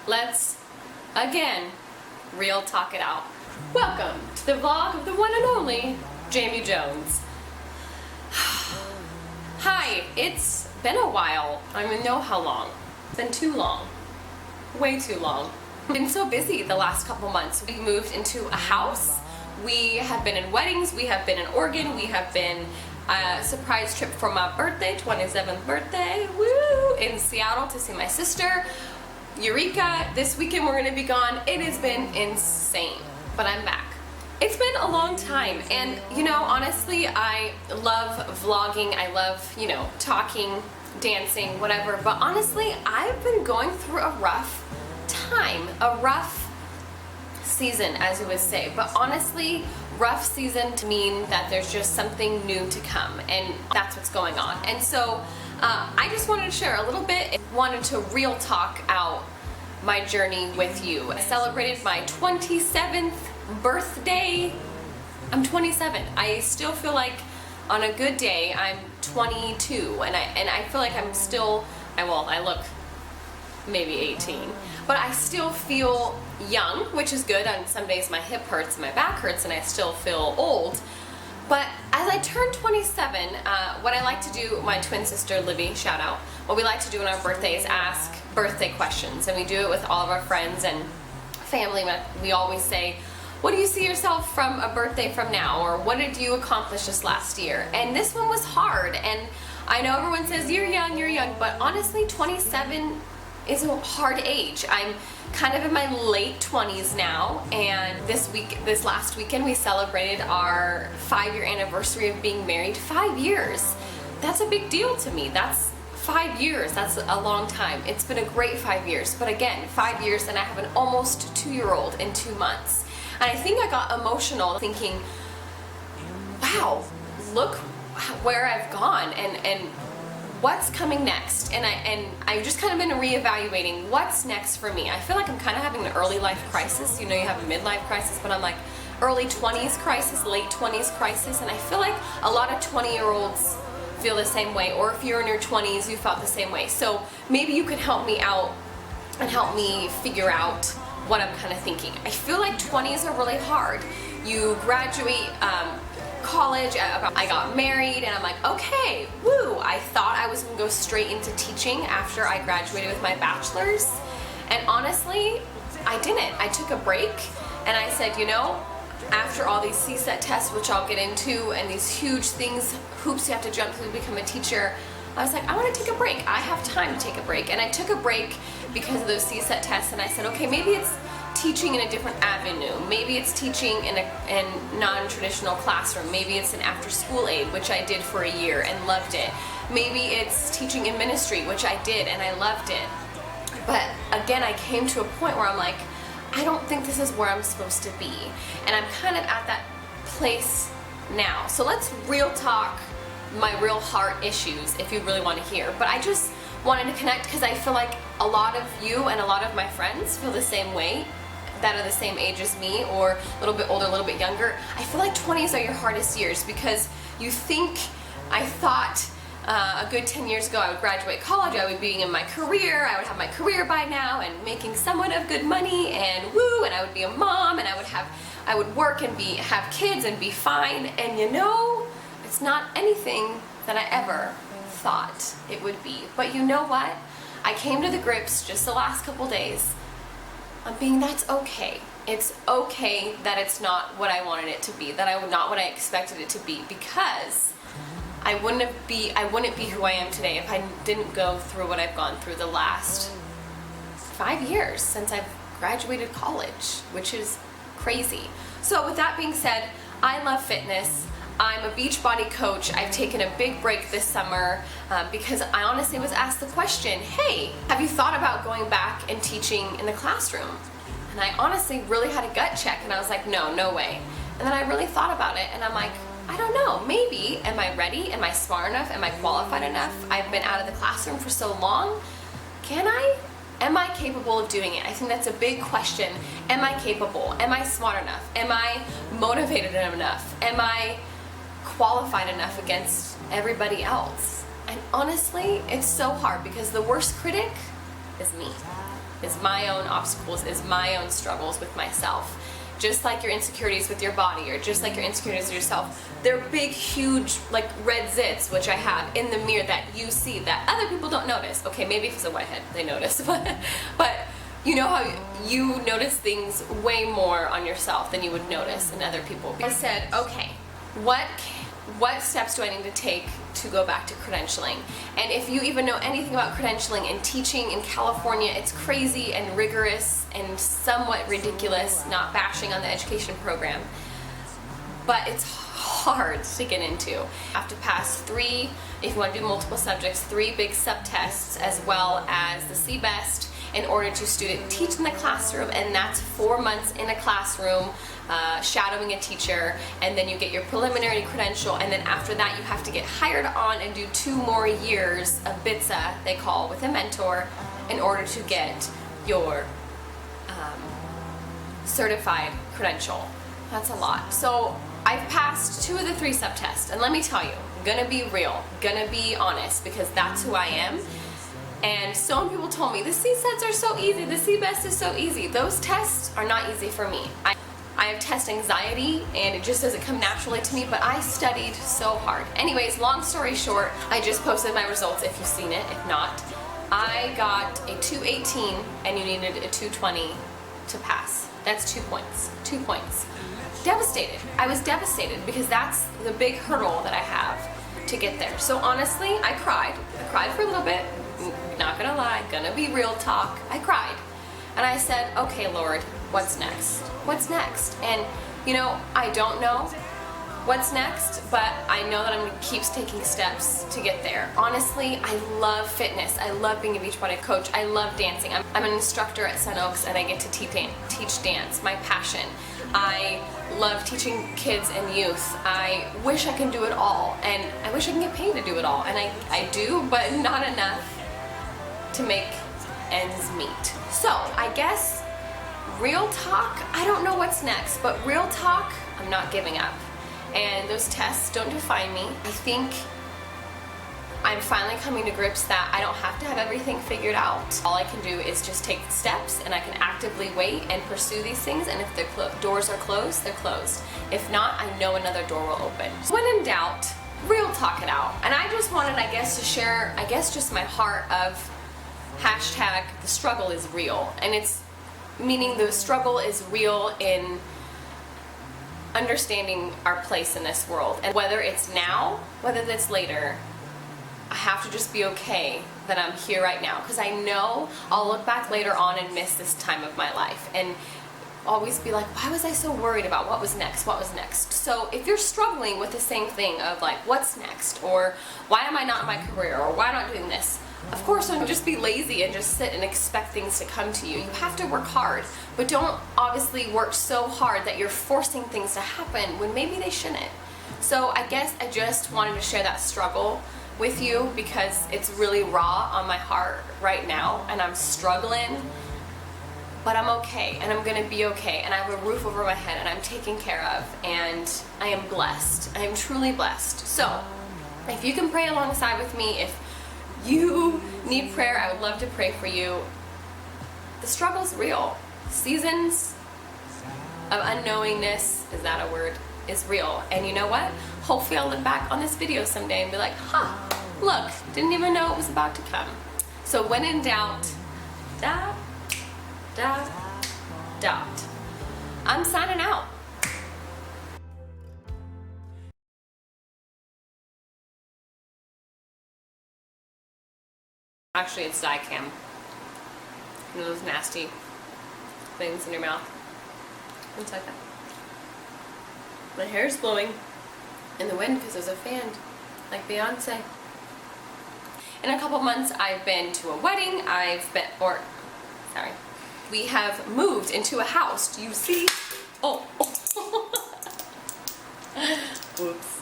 Let's, again, real talk it out. Welcome to the vlog of the one and only Jamie Jones. Hi, it's been a while. I don't even know how long. It's been too long. Way too long. I've been so busy the last couple months. We moved into a house. We have been in weddings. We have been in Oregon. We have been a surprise trip for my birthday, 27th birthday, woo, in Seattle to see my sister. Eureka, this weekend we're gonna be gone. It has been insane, but I'm back. It's been a long time, and you know, honestly, I love vlogging. I love, you know, talking, dancing, whatever, but honestly, I've been going through a rough time, a rough season, as you would say, but honestly, rough season to mean that there's just something new to come, and that's what's going on. And so I just wanted to share a little bit, wanted to real talk out my journey with you. I celebrated my 27th birthday. I'm 27. I still feel like on a good day I'm 22, and I feel like I'm still, I look maybe 18, but I still feel young, which is good. On some days my hip hurts, my back hurts, and I still feel old. But as I turn 27, what I like to do, my twin sister Libby, shout out, what we like to do on our birthday is ask birthday questions, and we do it with all of our friends and family. We always say, what do you see yourself from a birthday from now, or what did you accomplish this last year? And this one was hard, and I know everyone says you're young, but honestly 27 is a hard age. I'm kind of in my late 20s now, and this last weekend we celebrated our 5-year anniversary of being married. 5 years. That's a big deal to me. That's 5 years. That's a long time. It's been a great 5 years, but again, 5 years, and I have an almost 2-year-old in 2 months. And I think I got emotional thinking, wow, look where I've gone, and what's coming next. And I've just kind of been reevaluating what's next for me. I feel like I'm kind of having an early life crisis. You know, you have a midlife crisis, but I'm like early 20s crisis, late 20s crisis, and I feel like a lot of 20-year-olds feel the same way, or if you're in your 20s, you felt the same way. So maybe you could help me out and help me figure out what I'm kind of thinking. I feel like 20s are really hard. You graduate college, I got married, and I'm like, okay, woo, I thought I was gonna go straight into teaching after I graduated with my bachelor's, and honestly, I didn't. I took a break, and I said, you know, after all these CSET tests, which I'll get into, and these huge things, hoops you have to jump through to become a teacher, I was like, I want to take a break. I have time to take a break. And I took a break because of those CSET tests, and I said, okay, maybe it's teaching in a different avenue. Maybe it's teaching in a non-traditional classroom. Maybe it's an after-school aide, which I did for a year and loved it. Maybe it's teaching in ministry, which I did and I loved it. But again, I came to a point where I'm like, I don't think this is where I'm supposed to be. And I'm kind of at that place now. So let's real talk my real heart issues if you really want to hear. But I just wanted to connect because I feel like a lot of you and a lot of my friends feel the same way, that are the same age as me, or a little bit older, a little bit younger. I feel like 20s are your hardest years because you think, I thought a good 10 years ago I would graduate college, I would be in my career, I would have my career by now and making somewhat of good money, and woo, and I would be a mom, and I would work and have kids and be fine. And you know, it's not anything that I ever thought it would be. But you know what? I came to the grips just the last couple days on being that's okay. It's okay that it's not what I wanted it to be, not what I expected it to be, because I wouldn't be who I am today if I didn't go through what I've gone through the last 5 years since I've graduated college, which is crazy. So with that being said, I love fitness. I'm a Beachbody coach. I've taken a big break this summer because I honestly was asked the question, hey, have you thought about going back and teaching in the classroom? And I honestly really had a gut check, and I was like, no way. And then I really thought about it, and I'm like, I don't know, maybe. Am I ready? Am I smart enough? Am I qualified enough? I've been out of the classroom for so long. Can I? Am I capable of doing it? I think that's a big question. Am I capable? Am I smart enough? Am I motivated enough? Am I qualified enough against everybody else? And honestly, it's so hard because the worst critic is me, is my own obstacles, is my own struggles with myself. Just like your insecurities with your body, or just like your insecurities with yourself, they're big, huge, like red zits, which I have in the mirror that you see that other people don't notice. Okay, maybe if it's a whitehead, they notice, but you know how you notice things way more on yourself than you would notice in other people. I said, okay, what steps do I need to take to go back to credentialing? And if you even know anything about credentialing and teaching in California, it's crazy and rigorous and somewhat ridiculous, not bashing on the education program, but it's hard to get into. You have to pass 3, if you want to do multiple subjects, 3 big subtests, as well as the CBEST, in order to teach in the classroom, and that's 4 months in a classroom, shadowing a teacher, and then you get your preliminary credential, and then after that you have to get hired on and do 2 more years of BITSA, they call, with a mentor, in order to get your certified credential. That's a lot. So I've passed 2 of the 3 subtests, and let me tell you, I'm gonna be real, gonna be honest, because that's who I am. And so many people told me, the CSETs are so easy, the CBEST is so easy. Those tests are not easy for me. I have test anxiety, and it just doesn't come naturally to me, but I studied so hard. Anyways, long story short, I just posted my results if you've seen it. If not, I got a 218, and you needed a 220 to pass. That's 2 points. 2 points. Devastated. I was devastated because that's the big hurdle that I have to get there. So honestly, I cried. I cried for a little bit. Not gonna lie, gonna be real talk. I cried. And I said, okay, Lord, what's next? What's next? And you know, I don't know what's next, but I know that I'm gonna keep taking steps to get there. Honestly, I love fitness. I love being a Beachbody coach. I love dancing. I'm an instructor at Sun Oaks, and I get to teach dance, my passion. I love teaching kids and youth. I wish I can do it all, and I wish I can get paid to do it all, and I do, but not enough to make ends meet. So I guess real talk, I don't know what's next, but real talk, I'm not giving up. And those tests don't define me. I think I'm finally coming to grips that I don't have to have everything figured out. All I can do is just take steps, and I can actively wait and pursue these things, and if the doors are closed, they're closed. If not, I know another door will open. So when in doubt, real talk it out. And I just wanted, I guess, to share, I guess, just my heart of hashtag the struggle is real. And it's meaning the struggle is real in understanding our place in this world. And whether it's now, whether it's later, I have to just be okay that I'm here right now, because I know I'll look back later on and miss this time of my life and always be like, why was I so worried about what was next, what was next? So if you're struggling with the same thing of like, what's next, or why am I not in my career, or why am I not doing this? Of course, don't just be lazy and just sit and expect things to come to you. You have to work hard, but don't obviously work so hard that you're forcing things to happen when maybe they shouldn't. So I guess I just wanted to share that struggle with you because it's really raw on my heart right now, and I'm struggling, but I'm okay, and I'm gonna be okay, and I have a roof over my head, and I'm taken care of, and I am blessed. I am truly blessed. So if you can pray alongside with me, if you need prayer, I would love to pray for you. The struggle's real. Seasons of unknowingness, is that a word, is real. And you know what? Hopefully I'll look back on this video someday and be like, huh, look, didn't even know it was about to come. So when in doubt, dot. I'm signing out. Actually, it's Dicam. You know those nasty things in your mouth? Things like that. My hair's blowing in the wind because there's a fan, like Beyonce. In a couple months, I've been to a wedding. We have moved into a house. Do you see? Oh. Oops.